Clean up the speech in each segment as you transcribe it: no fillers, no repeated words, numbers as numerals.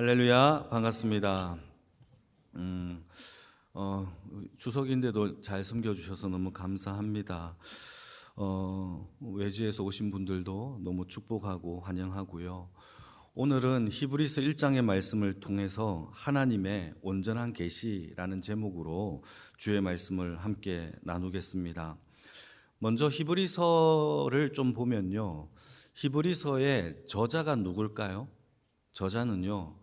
할렐루야, 반갑습니다. 추석인데도 잘 섬겨주셔서 너무 감사합니다. 외지에서 오신 분들도 너무 축복하고 환영하고요. 오늘은 히브리서 1장의 말씀을 통해서 하나님의 온전한 계시라는 제목으로 주의 말씀을 함께 나누겠습니다. 먼저 히브리서를 좀 보면요, 히브리서의 저자가 누굴까요? 저자는요,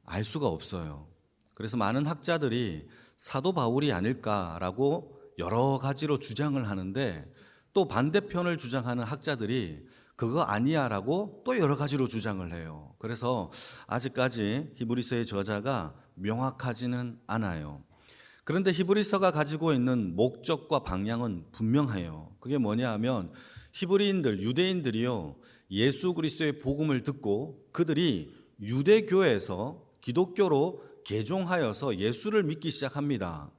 알 수가 없어요. 그래서 많은 학자들이 사도 바울이 아닐까라고 여러 가지로 주장을 하는데, 또 반대편을 주장하는 학자들이 그거 아니야라고 또 여러 가지로 주장을 해요. 그래서 아직까지 히브리서의 저자가 명확하지는 않아요. 그런데 히브리서가 가지고 있는 목적과 방향은 분명해요. 그게 뭐냐 하면, 히브리인들, 유대인들이요, 예수 그리스도의 복음을 듣고 그들이 유대교에서 기독교로 개종하여서 예수를 믿기 시작합니다.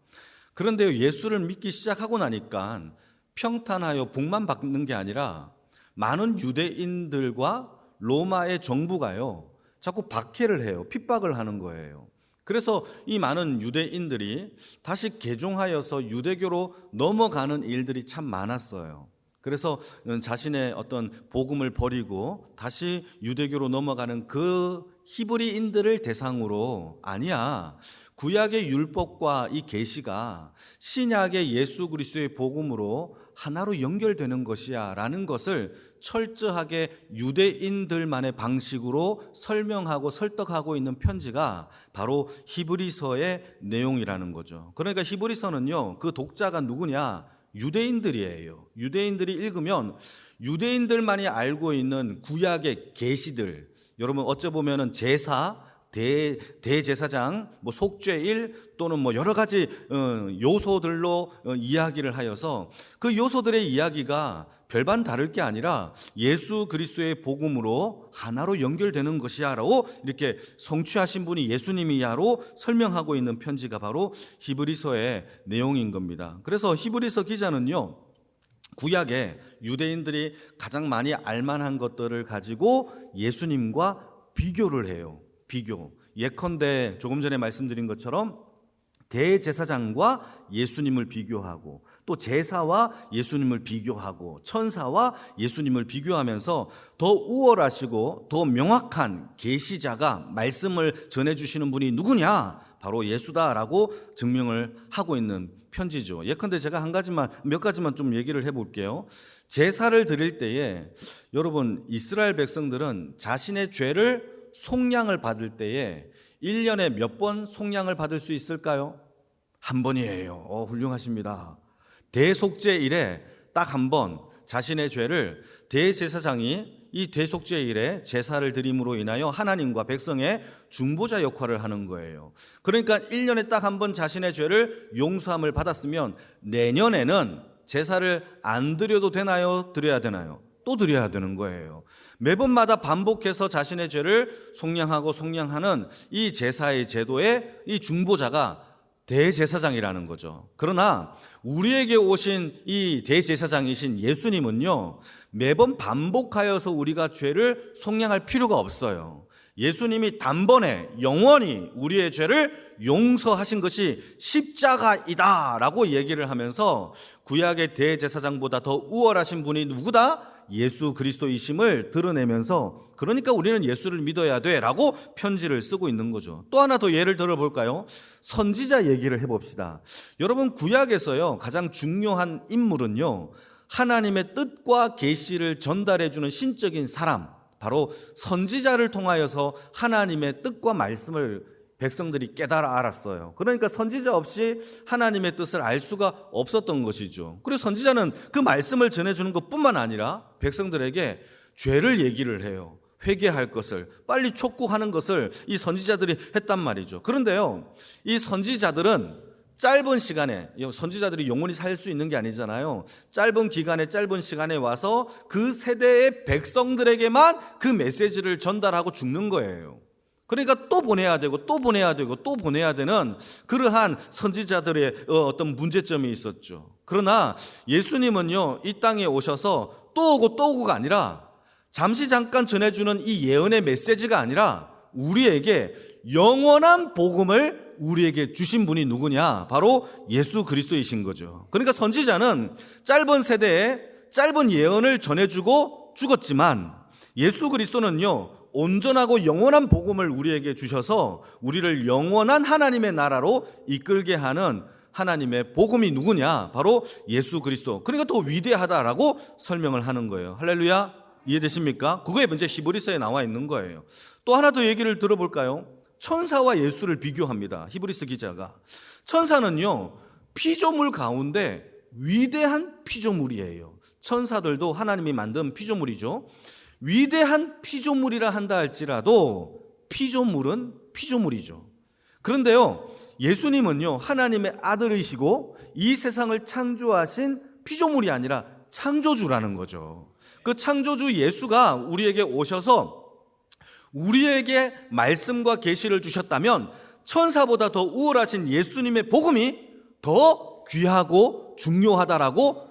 그런데 예수를 믿기 시작하고 나니까 평탄하여 복만 받는 게 아니라 많은 유대인들과 로마의 정부가요, 자꾸 박해를 해요. 핍박을 하는 거예요. 그래서 이 많은 유대인들이 다시 개종하여서 유대교로 넘어가는 일들이 참 많았어요. 그래서 자신의 어떤 복음을 버리고 다시 유대교로 넘어가는 그 히브리인들을 대상으로, 아니야, 구약의 율법과 이 계시가 신약의 예수 그리스도의 복음으로 하나로 연결되는 것이야 라는 것을 철저하게 유대인들만의 방식으로 설명하고 설득하고 있는 편지가 바로 히브리서의 내용이라는 거죠. 그러니까 히브리서는요, 그 독자가 누구냐? 유대인들이에요. 유대인들이 읽으면 유대인들만이 알고 있는 구약의 계시들, 여러분 어찌 보면은 제사, 대제사장, 속죄일 또는 여러 가지 요소들로 이야기를 하여서 그 요소들의 이야기가 별반 다를 게 아니라 예수 그리스도의 복음으로 하나로 연결되는 것이야라고 이렇게 성취하신 분이 예수님이야로 설명하고 있는 편지가 바로 히브리서의 내용인 겁니다. 그래서 히브리서 기자는요, 구약에 유대인들이 가장 많이 알만한 것들을 가지고 예수님과 비교를 해요. 비교. 예컨대 조금 전에 말씀드린 것처럼 대제사장과 예수님을 비교하고, 또 제사와 예수님을 비교하고, 천사와 예수님을 비교하면서 더 우월하시고 더 명확한 계시자가, 말씀을 전해주시는 분이 누구냐? 바로 예수다라고 증명을 하고 있는 편지죠. 예컨대 제가 몇 가지만 좀 얘기를 해볼게요. 제사를 드릴 때에 여러분, 이스라엘 백성들은 자신의 죄를 속량을 받을 때에 1년에 몇 번 속량을 받을 수 있을까요? 한 번이에요. 훌륭하십니다. 대속죄일에 딱 한 번 자신의 죄를 대제사장이 이 대속죄일에 제사를 드림으로 인하여 하나님과 백성의 중보자 역할을 하는 거예요. 그러니까 1년에 딱 한 번 자신의 죄를 용서함을 받았으면 내년에는 제사를 안 드려도 되나요? 드려야 되나요? 또 드려야 되는 거예요. 매번마다 반복해서 자신의 죄를 속량하고 속량하는 이 제사의 제도의 이 중보자가 대제사장이라는 거죠. 그러나 우리에게 오신 이 대제사장이신 예수님은요, 매번 반복하여서 우리가 죄를 속량할 필요가 없어요. 예수님이 단번에 영원히 우리의 죄를 용서하신 것이 십자가이다 라고 얘기를 하면서 구약의 대제사장보다 더 우월하신 분이 누구다? 예수 그리스도이심을 드러내면서, 그러니까 우리는 예수를 믿어야 돼 라고 편지를 쓰고 있는 거죠. 또 하나 더 예를 들어볼까요? 선지자 얘기를 해봅시다. 여러분, 구약에서요, 가장 중요한 인물은요, 하나님의 뜻과 계시를 전달해주는 신적인 사람, 바로 선지자를 통하여서 하나님의 뜻과 말씀을 백성들이 깨달아 알았어요. 그러니까 선지자 없이 하나님의 뜻을 알 수가 없었던 것이죠. 그리고 선지자는 그 말씀을 전해주는 것뿐만 아니라 백성들에게 죄를 얘기를 해요. 회개할 것을, 빨리 촉구하는 것을 이 선지자들이 했단 말이죠. 그런데요, 이 선지자들은 짧은 시간에, 선지자들이 영원히 살 수 있는 게 아니잖아요. 짧은 기간에, 짧은 시간에 와서 그 세대의 백성들에게만 그 메시지를 전달하고 죽는 거예요. 그러니까 또 보내야 되고 또 보내야 되고 또 보내야 되는 그러한 선지자들의 어떤 문제점이 있었죠. 그러나 예수님은요, 이 땅에 오셔서 또 오고 또 오고가 아니라 잠시 잠깐 전해주는 이 예언의 메시지가 아니라 우리에게 영원한 복음을 우리에게 주신 분이 누구냐? 바로 예수 그리스도이신 거죠. 그러니까 선지자는 짧은 세대에 짧은 예언을 전해주고 죽었지만 예수 그리스도는요, 온전하고 영원한 복음을 우리에게 주셔서 우리를 영원한 하나님의 나라로 이끌게 하는 하나님의 복음이 누구냐? 바로 예수 그리스도. 그러니까 더 위대하다라고 설명을 하는 거예요. 할렐루야. 이해되십니까? 그거에 먼저 히브리서에 나와 있는 거예요. 또 하나 더 얘기를 들어볼까요? 천사와 예수를 비교합니다. 히브리서 기자가. 천사는요, 피조물 가운데 위대한 피조물이에요. 천사들도 하나님이 만든 피조물이죠. 위대한 피조물이라 한다 할지라도 피조물은 피조물이죠. 그런데요, 예수님은요, 하나님의 아들이시고 이 세상을 창조하신 피조물이 아니라 창조주라는 거죠. 그 창조주 예수가 우리에게 오셔서 우리에게 말씀과 계시를 주셨다면 천사보다 더 우월하신 예수님의 복음이 더 귀하고 중요하다라고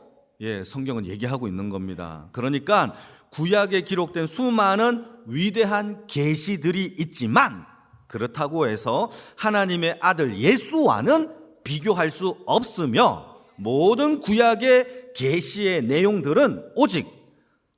성경은 얘기하고 있는 겁니다. 그러니까 구약에 기록된 수많은 위대한 계시들이 있지만 그렇다고 해서 하나님의 아들 예수와는 비교할 수 없으며 모든 구약의 계시의 내용들은 오직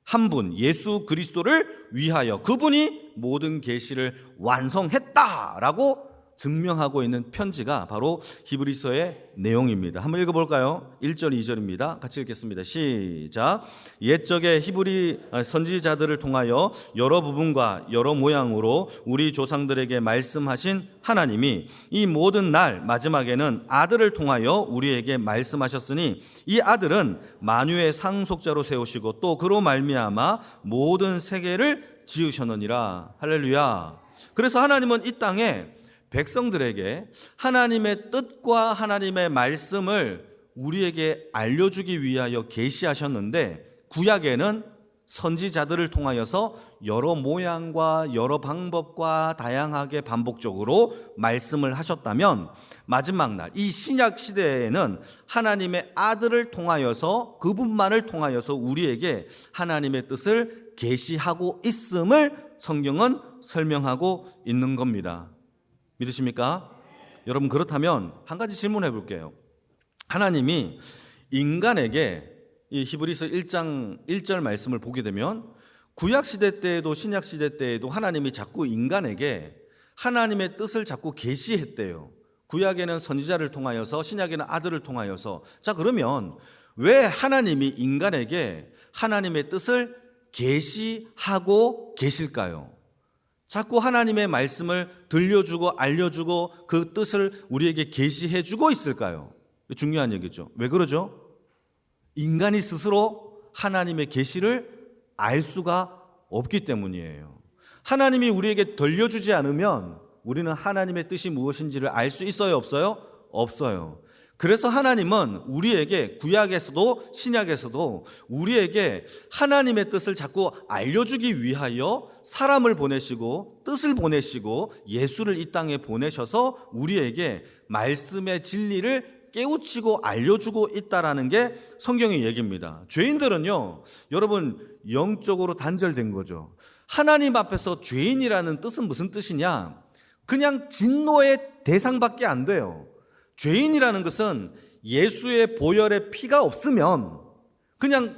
한 분 예수 그리스도를 위하여 그분이 모든 계시를 완성했다라고 증명하고 있는 편지가 바로 히브리서의 내용입니다. 한번 읽어볼까요? 1절 2절입니다. 같이 읽겠습니다. 시작. 옛적에 히브리 선지자들을 통하여 여러 부분과 여러 모양으로 우리 조상들에게 말씀하신 하나님이 이 모든 날 마지막에는 아들을 통하여 우리에게 말씀하셨으니 이 아들은 만유의 상속자로 세우시고 또 그로 말미암아 모든 세계를 지으셨느니라. 할렐루야. 그래서 하나님은 이 땅에 백성들에게 하나님의 뜻과 하나님의 말씀을 우리에게 알려주기 위하여 계시하셨는데 구약에는 선지자들을 통하여서 여러 모양과 여러 방법과 다양하게 반복적으로 말씀을 하셨다면 마지막 날 이 신약 시대에는 하나님의 아들을 통하여서 그분만을 통하여서 우리에게 하나님의 뜻을 계시하고 있음을 성경은 설명하고 있는 겁니다. 믿으십니까? 여러분, 그렇다면 한 가지 질문해 볼게요. 하나님이 인간에게 이 히브리서 1장 1절 말씀을 보게 되면 구약 시대 때에도 신약 시대 때에도 하나님이 자꾸 인간에게 하나님의 뜻을 자꾸 계시했대요. 구약에는 선지자를 통하여서 신약에는 아들을 통하여서. 자, 그러면 왜 하나님이 인간에게 하나님의 뜻을 계시하고 계실까요? 자꾸 하나님의 말씀을 들려주고 알려주고 그 뜻을 우리에게 계시해주고 있을까요? 중요한 얘기죠. 왜 그러죠? 인간이 스스로 하나님의 계시를 알 수가 없기 때문이에요. 하나님이 우리에게 들려주지 않으면 우리는 하나님의 뜻이 무엇인지를 알 수 있어요, 없어요? 없어요. 그래서 하나님은 우리에게 구약에서도 신약에서도 우리에게 하나님의 뜻을 자꾸 알려주기 위하여 사람을 보내시고 뜻을 보내시고 예수를 이 땅에 보내셔서 우리에게 말씀의 진리를 깨우치고 알려주고 있다라는 게 성경의 얘기입니다. 죄인들은요, 여러분 영적으로 단절된 거죠. 하나님 앞에서 죄인이라는 뜻은 무슨 뜻이냐? 그냥 진노의 대상밖에 안 돼요. 죄인이라는 것은 예수의 보혈의 피가 없으면 그냥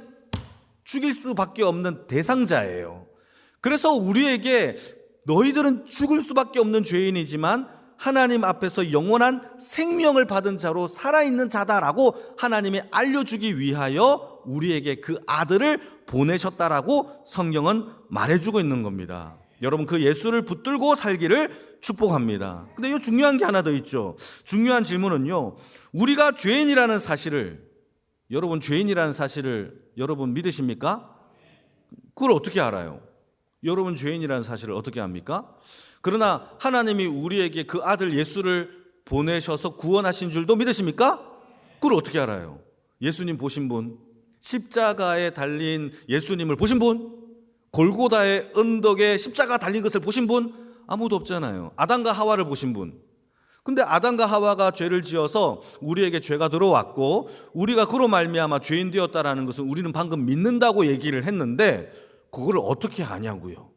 죽일 수밖에 없는 대상자예요. 그래서 우리에게 너희들은 죽을 수밖에 없는 죄인이지만 하나님 앞에서 영원한 생명을 받은 자로 살아있는 자다라고 하나님이 알려주기 위하여 우리에게 그 아들을 보내셨다라고 성경은 말해주고 있는 겁니다. 여러분, 그 예수를 붙들고 살기를 축복합니다. 근데 이 중요한 게 하나 더 있죠. 중요한 질문은요, 우리가 죄인이라는 사실을, 여러분 죄인이라는 사실을 여러분 믿으십니까? 그걸 어떻게 알아요? 여러분 죄인이라는 사실을 어떻게 압니까? 그러나 하나님이 우리에게 그 아들 예수를 보내셔서 구원하신 줄도 믿으십니까? 그걸 어떻게 알아요? 예수님 보신 분, 십자가에 달린 예수님을 보신 분, 골고다의 언덕에 십자가 달린 것을 보신 분 아무도 없잖아요. 아담과 하와를 보신 분. 근데 아담과 하와가 죄를 지어서 우리에게 죄가 들어왔고 우리가 그로 말미암아 죄인 되었다라는 것은 우리는 방금 믿는다고 얘기를 했는데 그걸 어떻게 아냐고요?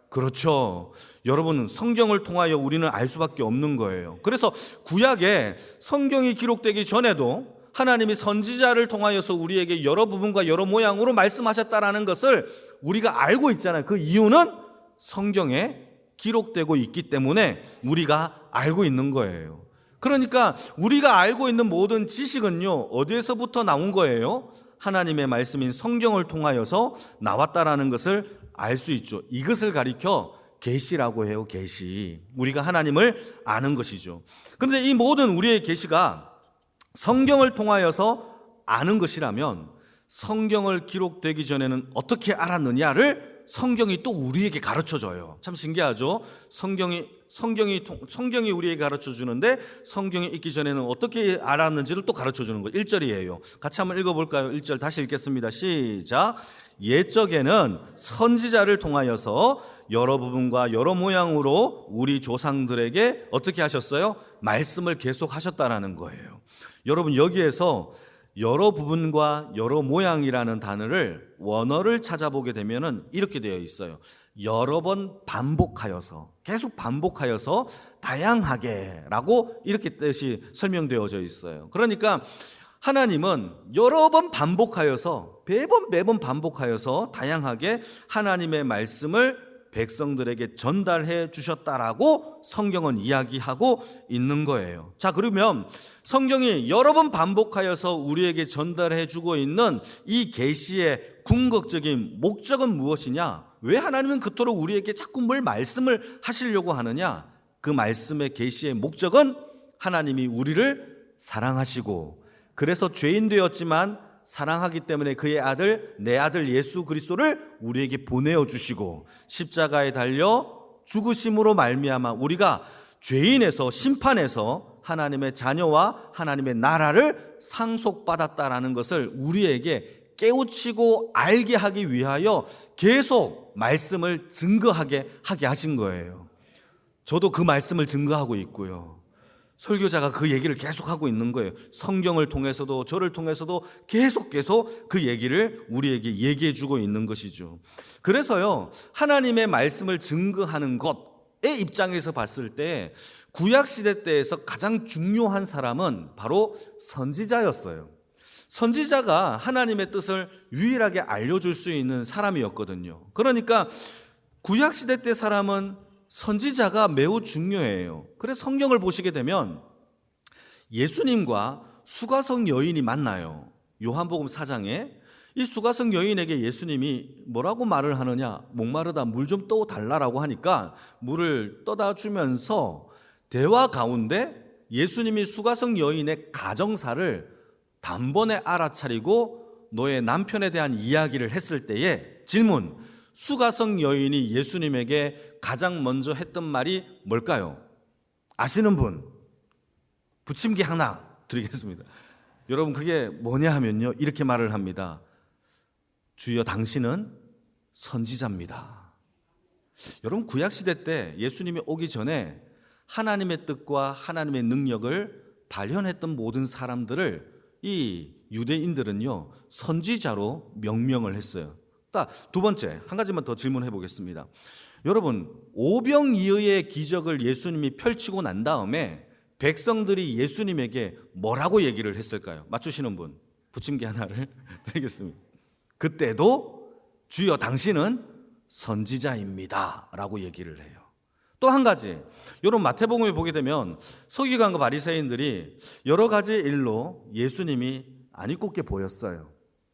그렇죠. 여러분, 성경을 통하여 우리는 알 수밖에 없는 거예요. 그래서 구약에 성경이 기록되기 전에도 하나님이 선지자를 통하여서 우리에게 여러 부분과 여러 모양으로 말씀하셨다라는 것을 우리가 알고 있잖아요. 그 이유는 성경에 기록되고 있기 때문에 우리가 알고 있는 거예요. 그러니까 우리가 알고 있는 모든 지식은요, 어디에서부터 나온 거예요? 하나님의 말씀인 성경을 통하여서 나왔다라는 것을 알 수 있죠. 이것을 가리켜 계시라고 해요. 계시. 우리가 하나님을 아는 것이죠. 그런데 이 모든 우리의 계시가 성경을 통하여서 아는 것이라면 성경을 기록되기 전에는 어떻게 알았느냐를 성경이 또 우리에게 가르쳐줘요. 참 신기하죠? 성경이 우리에게 가르쳐주는데 성경이 있기 전에는 어떻게 알았는지를 또 가르쳐주는 거예요. 1절이에요. 같이 한번 읽어볼까요? 1절 다시 읽겠습니다. 시작. 옛적에는 선지자를 통하여서 여러 부분과 여러 모양으로 우리 조상들에게 어떻게 하셨어요? 말씀을 계속하셨다라는 거예요. 여러분, 여기에서 여러 부분과 여러 모양이라는 단어를 원어를 찾아보게 되면은 이렇게 되어 있어요. 여러 번 반복하여서, 계속 반복하여서 다양하게라고 이렇게 뜻이 설명되어져 있어요. 그러니까 하나님은 여러 번 반복하여서, 매번 반복하여서 다양하게 하나님의 말씀을 백성들에게 전달해 주셨다라고 성경은 이야기하고 있는 거예요. 자, 그러면 성경이 여러 번 반복하여서 우리에게 전달해 주고 있는 이 계시의 궁극적인 목적은 무엇이냐? 왜 하나님은 그토록 우리에게 자꾸 뭘 말씀을 하시려고 하느냐? 그 말씀의 계시의 목적은 하나님이 우리를 사랑하시고, 그래서 죄인 되었지만 사랑하기 때문에 그의 아들, 내 아들 예수 그리스도를 우리에게 보내어 주시고 십자가에 달려 죽으심으로 말미암아 우리가 죄인에서, 심판에서 하나님의 자녀와 하나님의 나라를 상속받았다라는 것을 우리에게 깨우치고 알게 하기 위하여 계속 말씀을 증거하게 하신 거예요. 저도 그 말씀을 증거하고 있고요. 설교자가 그 얘기를 계속하고 있는 거예요. 성경을 통해서도 저를 통해서도 계속 그 얘기를 우리에게 얘기해 주고 있는 것이죠. 그래서요, 하나님의 말씀을 증거하는 것의 입장에서 봤을 때 구약시대 때에서 가장 중요한 사람은 바로 선지자였어요. 선지자가 하나님의 뜻을 유일하게 알려줄 수 있는 사람이었거든요. 그러니까 구약시대 때 사람은 선지자가 매우 중요해요. 그래서 성경을 보시게 되면 예수님과 수가성 여인이 만나요. 요한복음 4장에 이 수가성 여인에게 예수님이 뭐라고 말을 하느냐? 목마르다 물 좀 떠달라고 하니까 물을 떠다 주면서 대화 가운데 예수님이 수가성 여인의 가정사를 단번에 알아차리고 너의 남편에 대한 이야기를 했을 때에 질문, 수가성 여인이 예수님에게 가장 먼저 했던 말이 뭘까요? 아시는 분? 부침개 하나 드리겠습니다. 여러분, 그게 뭐냐 하면요, 이렇게 말을 합니다. 주여, 당신은 선지자입니다. 여러분, 구약시대 때 예수님이 오기 전에 하나님의 뜻과 하나님의 능력을 발현했던 모든 사람들을 이 유대인들은요, 선지자로 명명을 했어요. 두 번째, 한 가지만 더 질문해 보겠습니다. 여러분, 오병이어의 기적을 예수님이 펼치고 난 다음에 백성들이 예수님에게 뭐라고 얘기를 했을까요? 맞추시는 분, 부침개 하나를 드리겠습니다. 그때도 주여, 당신은 선지자입니다 라고 얘기를 해요. 또 한 가지, 여러분, 마태복음에 보게 되면 서기관과 바리새인들이 여러 가지 일로 예수님이 안 이롭게 보였어요.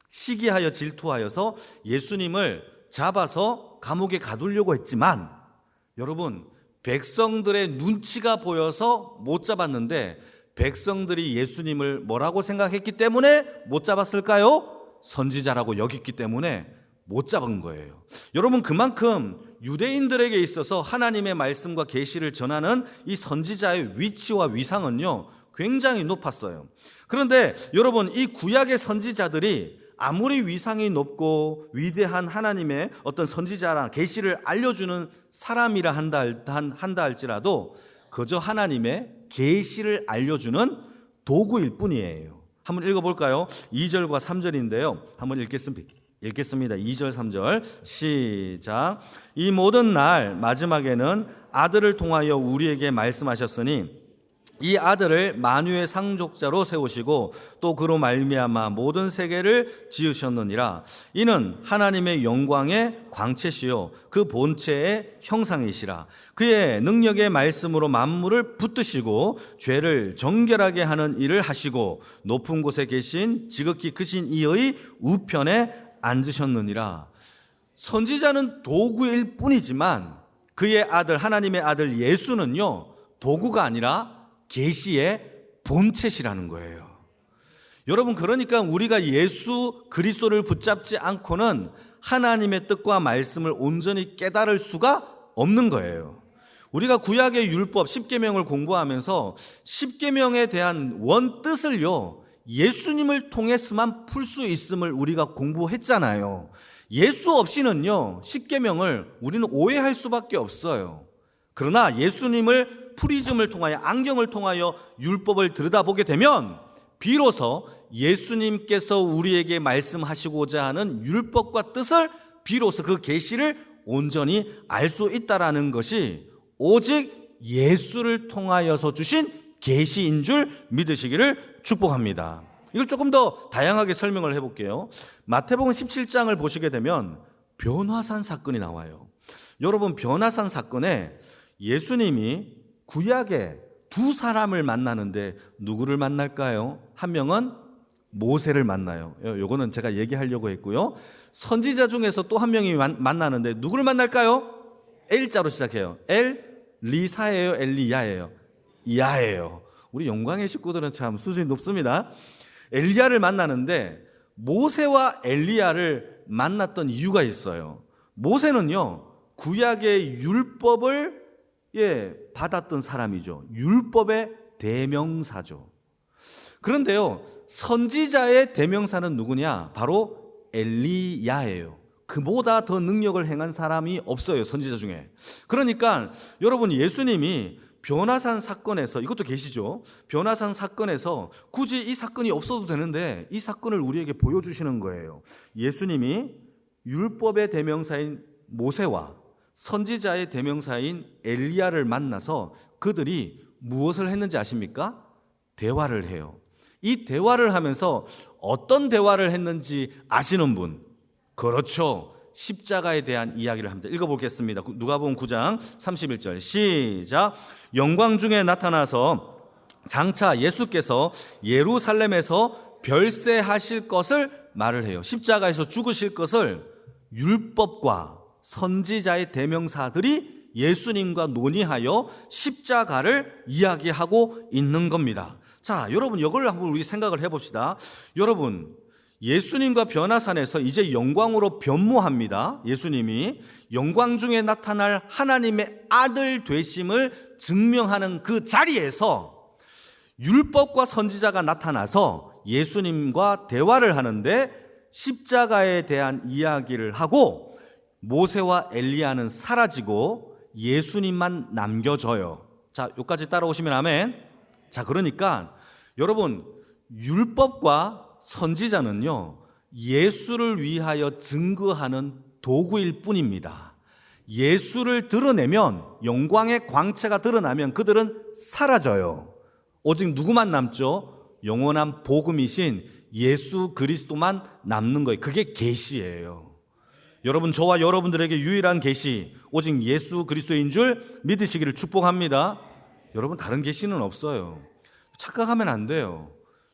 시기하여 질투하여서 예수님을 잡아서 감옥에 가두려고 했지만, 여러분, 백성들의 눈치가 보여서 못 잡았는데 백성들이 예수님을 뭐라고 생각했기 때문에 못 잡았을까요? 선지자라고 여겼기 때문에 못 잡은 거예요. 여러분, 그만큼 유대인들에게 있어서 하나님의 말씀과 계시를 전하는 이 선지자의 위치와 위상은요, 굉장히 높았어요. 그런데 여러분, 이 구약의 선지자들이 아무리 위상이 높고 위대한 하나님의 어떤 선지자랑 계시를 알려주는 사람이라 한다 할지라도 그저 하나님의 계시를 알려주는 도구일 뿐이에요. 한번 읽어볼까요? 2절과 3절인데요. 한번 읽겠습니다. 읽겠습니다. 2절 3절 시작. 이 모든 날 마지막에는 아들을 통하여 우리에게 말씀하셨으니 이 아들을 만유의 상속자로 세우시고 또 그로 말미암아 모든 세계를 지으셨느니라. 이는 하나님의 영광의 광채시요 그 본체의 형상이시라. 그의 능력의 말씀으로 만물을 붙드시고 죄를 정결하게 하는 일을 하시고 높은 곳에 계신 지극히 크신 이의 우편에 앉으셨느니라. 선지자는 도구일 뿐이지만 그의 아들 하나님의 아들 예수는요 도구가 아니라 계시의 본체시라는 거예요. 여러분, 그러니까 우리가 예수 그리스도를 붙잡지 않고는 하나님의 뜻과 말씀을 온전히 깨달을 수가 없는 거예요. 우리가 구약의 율법 10계명을 공부하면서 10계명에 대한 원뜻을요 예수님을 통해서만 풀 수 있음을 우리가 공부했잖아요. 예수 없이는요 10계명을 우리는 오해할 수밖에 없어요. 그러나 예수님을 프리즘을 통하여 안경을 통하여 율법을 들여다보게 되면 비로소 예수님께서 우리에게 말씀하시고자 하는 율법과 뜻을 비로소 그 계시를 온전히 알 수 있다라는 것이 오직 예수를 통하여서 주신 계시인 줄 믿으시기를 축복합니다. 이걸 조금 더 다양하게 설명을 해볼게요. 마태복음 17장을 보시게 되면 변화산 사건이 나와요. 여러분, 변화산 사건에 예수님이 구약에 두 사람을 만나는데 누구를 만날까요? 한 명은 모세를 만나요. 요거는 제가 얘기하려고 했고요. 선지자 중에서 또 한 명이 만나는데 누구를 만날까요? 엘자로 시작해요. 엘리사예요, 엘리야예요? 야예요. 우리 영광의 식구들은 참 수준이 높습니다. 엘리야를 만나는데 모세와 엘리야를 만났던 이유가 있어요. 모세는요 구약의 율법을 받았던 사람이죠. 율법의 대명사죠. 그런데요 선지자의 대명사는 누구냐? 바로 엘리야예요. 그보다 더 능력을 행한 사람이 없어요, 선지자 중에. 그러니까 여러분, 예수님이 변화산 사건에서, 이것도 계시죠? 변화산 사건에서 굳이 이 사건이 없어도 되는데 이 사건을 우리에게 보여주시는 거예요. 예수님이 율법의 대명사인 모세와 선지자의 대명사인 엘리야를 만나서 그들이 무엇을 했는지 아십니까? 대화를 해요. 이 대화를 하면서 어떤 대화를 했는지 아시는 분? 그렇죠. 십자가에 대한 이야기를 합니다. 읽어보겠습니다. 누가복음 9장 31절 시작. 영광 중에 나타나서 장차 예수께서 예루살렘에서 별세하실 것을 말을 해요. 십자가에서 죽으실 것을 율법과 선지자의 대명사들이 예수님과 논의하여 십자가를 이야기하고 있는 겁니다. 자, 여러분, 이걸 한번 우리 생각을 해봅시다. 여러분, 예수님과 변화산에서 이제 영광으로 변모합니다. 예수님이 영광 중에 나타날 하나님의 아들 되심을 증명하는 그 자리에서 율법과 선지자가 나타나서 예수님과 대화를 하는데 십자가에 대한 이야기를 하고 모세와 엘리야는 사라지고 예수님만 남겨져요. 자, 여기까지 따라오시면 아멘. 자, 그러니까 여러분, 율법과 선지자는요 예수를 위하여 증거하는 도구일 뿐입니다. 예수를 드러내면, 영광의 광채가 드러나면 그들은 사라져요. 오직 누구만 남죠? 영원한 복음이신 예수 그리스도만 남는 거예요. 그게 계시예요. 여러분, 저와 여러분들에게 유일한 계시, 오직 예수 그리스도인 줄 믿으시기를 축복합니다. 여러분, 다른 계시는 없어요. 착각하면 안 돼요.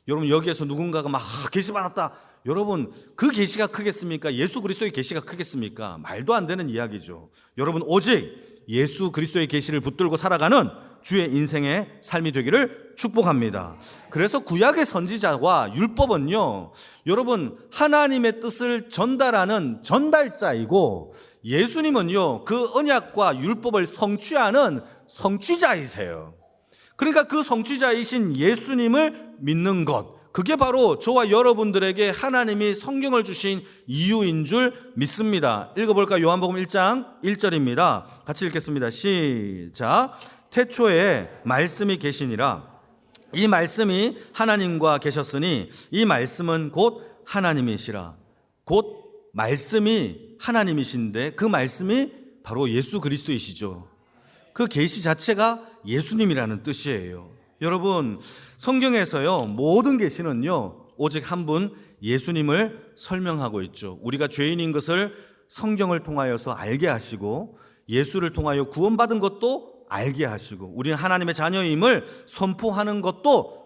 여러분, 여기에서 누군가가 막 계시 받았다. 여러분, 그 계시가 크겠습니까? 예수 그리스도의 계시가 크겠습니까? 말도 안 되는 이야기죠. 여러분, 오직 예수 그리스도의 계시를 붙들고 살아가는 주의 인생의 삶이 되기를 축복합니다. 그래서 구약의 선지자와 율법은요, 여러분, 하나님의 뜻을 전달하는 전달자이고 예수님은요 그 언약과 율법을 성취하는 성취자이세요. 그러니까 그 성취자이신 예수님을 믿는 것, 그게 바로 저와 여러분들에게 하나님이 성경을 주신 이유인 줄 믿습니다. 읽어볼까요? 요한복음 1장 1절입니다. 같이 읽겠습니다. 시작. 태초에 말씀이 계시니라. 이 말씀이 하나님과 계셨으니 이 말씀은 곧 하나님이시라. 곧 말씀이 하나님이신데 그 말씀이 바로 예수 그리스도이시죠. 그 계시 자체가 예수님이라는 뜻이에요. 여러분, 성경에서요, 모든 계시는요, 오직 한 분 예수님을 설명하고 있죠. 우리가 죄인인 것을 성경을 통하여서 알게 하시고, 예수를 통하여 구원받은 것도 알게 하시고, 우리는 하나님의 자녀임을 선포하는 것도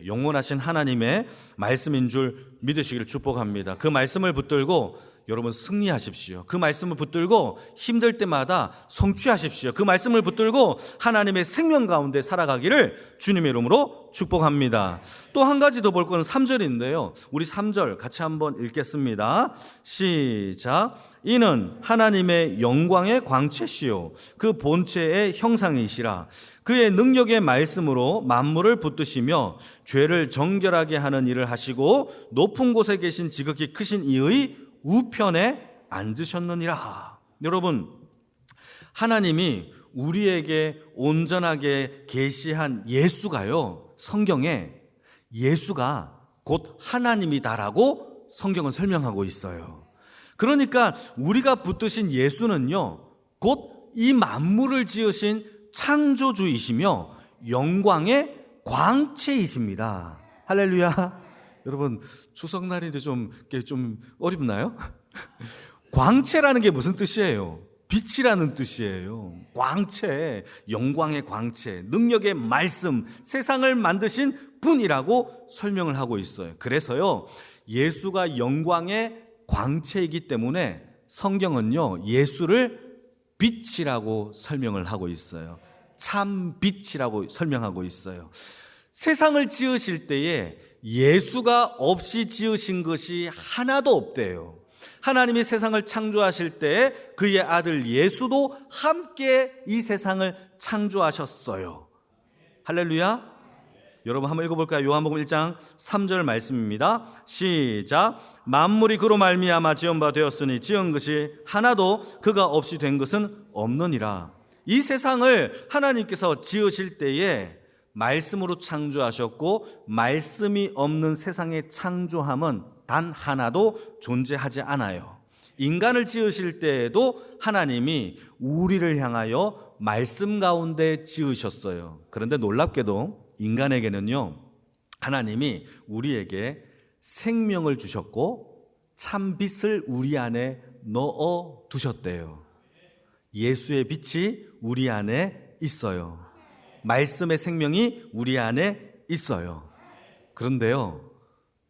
영원하신 하나님의 말씀인 줄 믿으시기를 축복합니다. 그 말씀을 붙들고 여러분 승리하십시오. 그 말씀을 붙들고 힘들 때마다 성취하십시오. 그 말씀을 붙들고 하나님의 생명 가운데 살아가기를 주님의 이름으로 축복합니다. 또 한 가지 더 볼 건 3절인데요. 우리 3절 같이 한번 읽겠습니다. 시작. 이는 하나님의 영광의 광채시요 그 본체의 형상이시라. 그의 능력의 말씀으로 만물을 붙드시며 죄를 정결하게 하는 일을 하시고 높은 곳에 계신 지극히 크신 이의 우편에 앉으셨느니라. 여러분, 하나님이 우리에게 온전하게 계시한 예수가요, 성경에 예수가 곧 하나님이다라고 성경은 설명하고 있어요. 그러니까 우리가 붙드신 예수는요, 곧 이 만물을 지으신 창조주이시며 영광의 광채이십니다. 할렐루야. 여러분, 추석날인데 좀 어렵나요? 광채라는 게 무슨 뜻이에요? 빛이라는 뜻이에요. 광채, 영광의 광채, 능력의 말씀, 세상을 만드신 분이라고 설명을 하고 있어요. 그래서요, 예수가 영광의 광채이기 때문에 성경은요, 예수를 빛이라고 설명을 하고 있어요. 참 빛이라고 설명하고 있어요. 세상을 지으실 때에 예수가 없이 지으신 것이 하나도 없대요. 하나님이 세상을 창조하실 때 그의 아들 예수도 함께 이 세상을 창조하셨어요. 할렐루야. 여러분 한번 읽어볼까요? 요한복음 1장 3절 말씀입니다. 시작. 만물이 그로 말미암아 지은 바 되었으니 지은 것이 하나도 그가 없이 된 것은 없느니라. 이 세상을 하나님께서 지으실 때에 말씀으로 창조하셨고 말씀이 없는 세상의 창조함은 단 하나도 존재하지 않아요. 인간을 지으실 때에도 하나님이 우리를 향하여 말씀 가운데 지으셨어요. 그런데 놀랍게도 인간에게는요, 하나님이 우리에게 생명을 주셨고 참빛을 우리 안에 넣어 두셨대요. 예수의 빛이 우리 안에 있어요. 말씀의 생명이 우리 안에 있어요. 그런데요,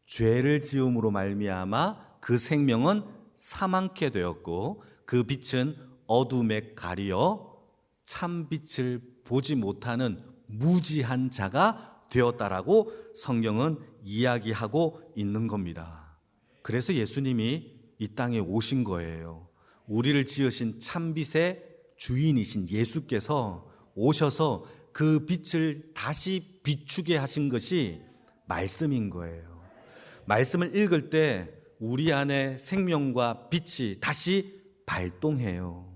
죄를 지음으로 말미암아 그 생명은 사망케 되었고 그 빛은 어둠에 가리어 참빛을 보지 못하는 무지한 자가 되었다라고 성경은 이야기하고 있는 겁니다. 그래서 예수님이 이 땅에 오신 거예요. 우리를 지으신 참빛의 주인이신 예수께서 오셔서 그 빛을 다시 비추게 하신 것이 말씀인 거예요. 말씀을 읽을 때 우리 안에 생명과 빛이 다시 발동해요.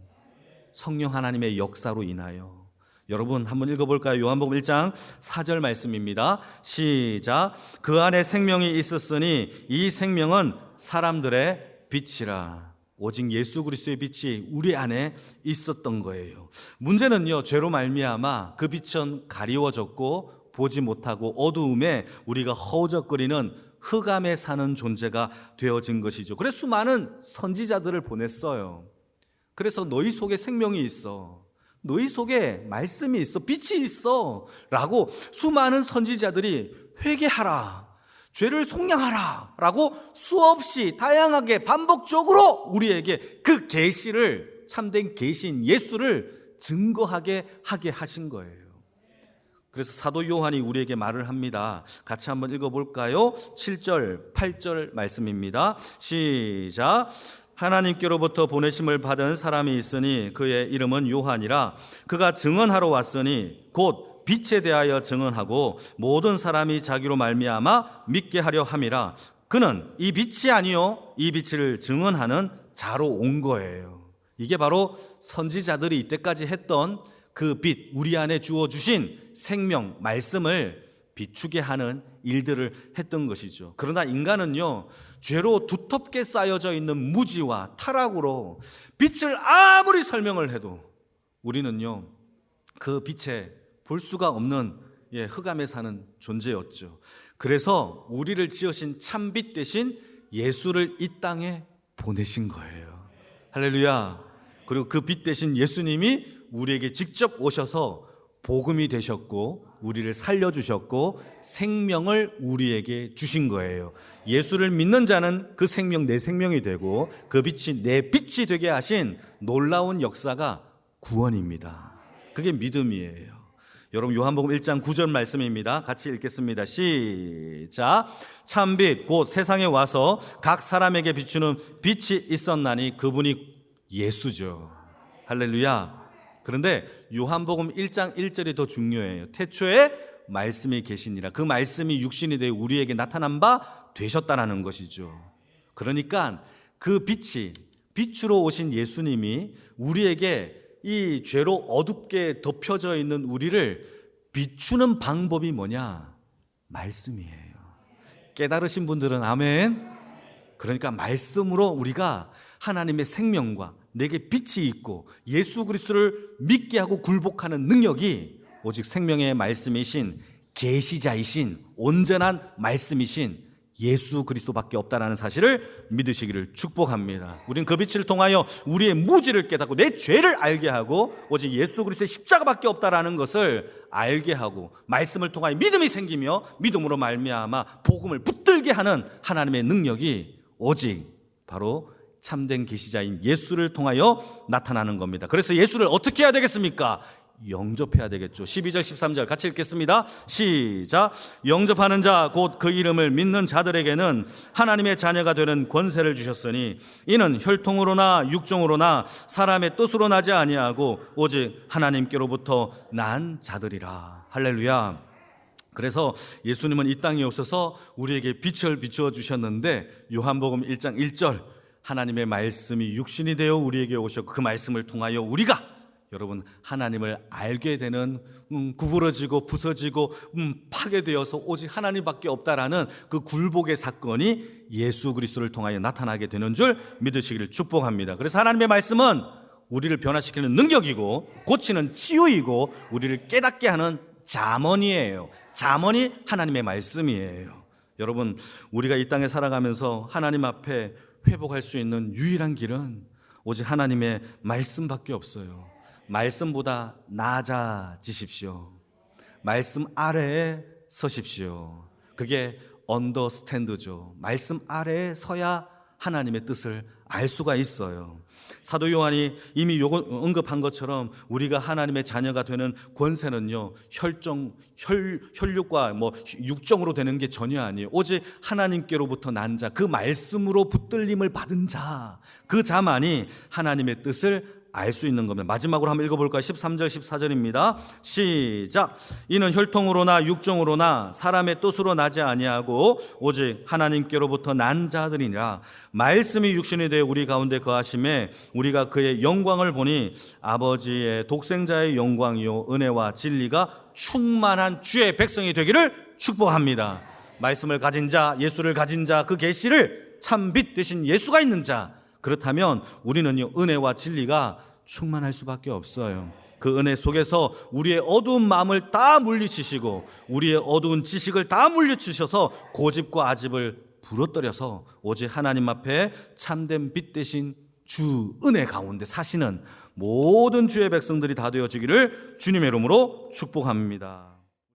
성령 하나님의 역사로 인하여. 여러분 한번 읽어볼까요? 요한복음 1장 4절 말씀입니다. 시작. 그 안에 생명이 있었으니 이 생명은 사람들의 빛이라. 오직 예수 그리스도의 빛이 우리 안에 있었던 거예요. 문제는요, 죄로 말미암아 그 빛은 가리워졌고 보지 못하고 어두움에 우리가 허우적거리는 흑암에 사는 존재가 되어진 것이죠. 그래서 수많은 선지자들을 보냈어요. 그래서 너희 속에 생명이 있어, 너희 속에 말씀이 있어, 빛이 있어 라고 수많은 선지자들이 회개하라, 죄를 속량하라 라고 수없이 다양하게 반복적으로 우리에게 그 계시를, 참된 계시인 예수를 증거하게 하게 하신 거예요. 그래서 사도 요한이 우리에게 말을 합니다. 같이 한번 읽어볼까요? 7절, 8절 말씀입니다. 시작. 하나님께로부터 보내심을 받은 사람이 있으니 그의 이름은 요한이라. 그가 증언하러 왔으니 곧 빛에 대하여 증언하고 모든 사람이 자기로 말미암아 믿게 하려 함이라. 그는 이 빛이 아니요 이 빛을 증언하는 자로 온 거예요. 이게 바로 선지자들이 이때까지 했던 그 빛, 우리 안에 주어주신 생명, 말씀을 비추게 하는 일들을 했던 것이죠. 그러나 인간은요, 죄로 두텁게 쌓여져 있는 무지와 타락으로 빛을 아무리 설명을 해도 우리는요, 그 빛에 볼 수가 없는 흑암에 사는 존재였죠. 그래서 우리를 지으신 참빛 대신 예수를 이 땅에 보내신 거예요. 할렐루야. 그리고 그 빛 대신 예수님이 우리에게 직접 오셔서 복음이 되셨고 우리를 살려주셨고 생명을 우리에게 주신 거예요. 예수를 믿는 자는 그 생명 내 생명이 되고 그 빛이 내 빛이 되게 하신 놀라운 역사가 구원입니다. 그게 믿음이에요. 여러분 요한복음 1장 9절 말씀입니다. 같이 읽겠습니다. 시작. 참빛 곧 세상에 와서 각 사람에게 비추는 빛이 있었나니 그분이 예수죠. 할렐루야. 그런데 요한복음 1장 1절이 더 중요해요. 태초에 말씀이 계시니라. 그 말씀이 육신이 되어 우리에게 나타난 바 되셨다라는 것이죠. 그러니까 그 빛이 빛으로 오신 예수님이 우리에게 이 죄로 어둡게 덮여져 있는 우리를 비추는 방법이 뭐냐? 말씀이에요. 깨달으신 분들은 아멘. 그러니까 말씀으로 우리가 하나님의 생명과 내게 빛이 있고 예수 그리스도를 믿게 하고 굴복하는 능력이 오직 생명의 말씀이신 계시자이신 온전한 말씀이신 예수 그리스도밖에 없다라는 사실을 믿으시기를 축복합니다. 우리는 그 빛을 통하여 우리의 무지를 깨닫고 내 죄를 알게 하고 오직 예수 그리스도의 십자가밖에 없다라는 것을 알게 하고 말씀을 통하여 믿음이 생기며 믿음으로 말미암아 복음을 붙들게 하는 하나님의 능력이 오직 바로 참된 계시자인 예수를 통하여 나타나는 겁니다. 그래서 예수를 어떻게 해야 되겠습니까? 영접해야 되겠죠. 12절 13절 같이 읽겠습니다. 시작. 영접하는 자 곧 그 이름을 믿는 자들에게는 하나님의 자녀가 되는 권세를 주셨으니 이는 혈통으로나 육정으로나 사람의 뜻으로 나지 아니하고 오직 하나님께로부터 난 자들이라. 할렐루야. 그래서 예수님은 이 땅에 오셔서 우리에게 빛을 비추어 주셨는데 요한복음 1장 1절 하나님의 말씀이 육신이 되어 우리에게 오셨고 그 말씀을 통하여 우리가 여러분 하나님을 알게 되는 구부러지고 부서지고 파괴되어서 오직 하나님밖에 없다라는 그 굴복의 사건이 예수 그리스도를 통하여 나타나게 되는 줄 믿으시기를 축복합니다. 그래서 하나님의 말씀은 우리를 변화시키는 능력이고 고치는 치유이고 우리를 깨닫게 하는 잠언이에요. 잠언이 하나님의 말씀이에요. 여러분 우리가 이 땅에 살아가면서 하나님 앞에 회복할 수 있는 유일한 길은 오직 하나님의 말씀밖에 없어요. 말씀보다 낮아지십시오. 말씀 아래에 서십시오. 그게 언더스탠드죠. 말씀 아래에 서야 하나님의 뜻을 알 수가 있어요. 사도 요한이 이미 언급한 것처럼 우리가 하나님의 자녀가 되는 권세는요 혈육과 육정으로 되는 게 전혀 아니에요. 오직 하나님께로부터 난 자, 그 말씀으로 붙들림을 받은 자, 그 자만이 하나님의 뜻을 알 수 있는 겁니다. 마지막으로 한번 읽어볼까요? 13절 14절입니다. 시작. 이는 혈통으로나 육정으로나 사람의 뜻으로 나지 아니하고 오직 하나님께로부터 난 자들이니라. 말씀이 육신이 되어 우리 가운데 거하심에 우리가 그의 영광을 보니 아버지의 독생자의 영광이요 은혜와 진리가 충만한 주의 백성이 되기를 축복합니다. 말씀을 가진 자, 예수를 가진 자, 그 계시를 참빛 되신 예수가 있는 자, 그렇다면 우리는요 은혜와 진리가 충만할 수밖에 없어요. 그 은혜 속에서 우리의 어두운 마음을 다 물리치시고 우리의 어두운 지식을 다 물리치셔서 고집과 아집을 부러뜨려서 오직 하나님 앞에 참된 빛 대신 주 은혜 가운데 사시는 모든 주의 백성들이 다 되어지기를 주님의 이름으로 축복합니다.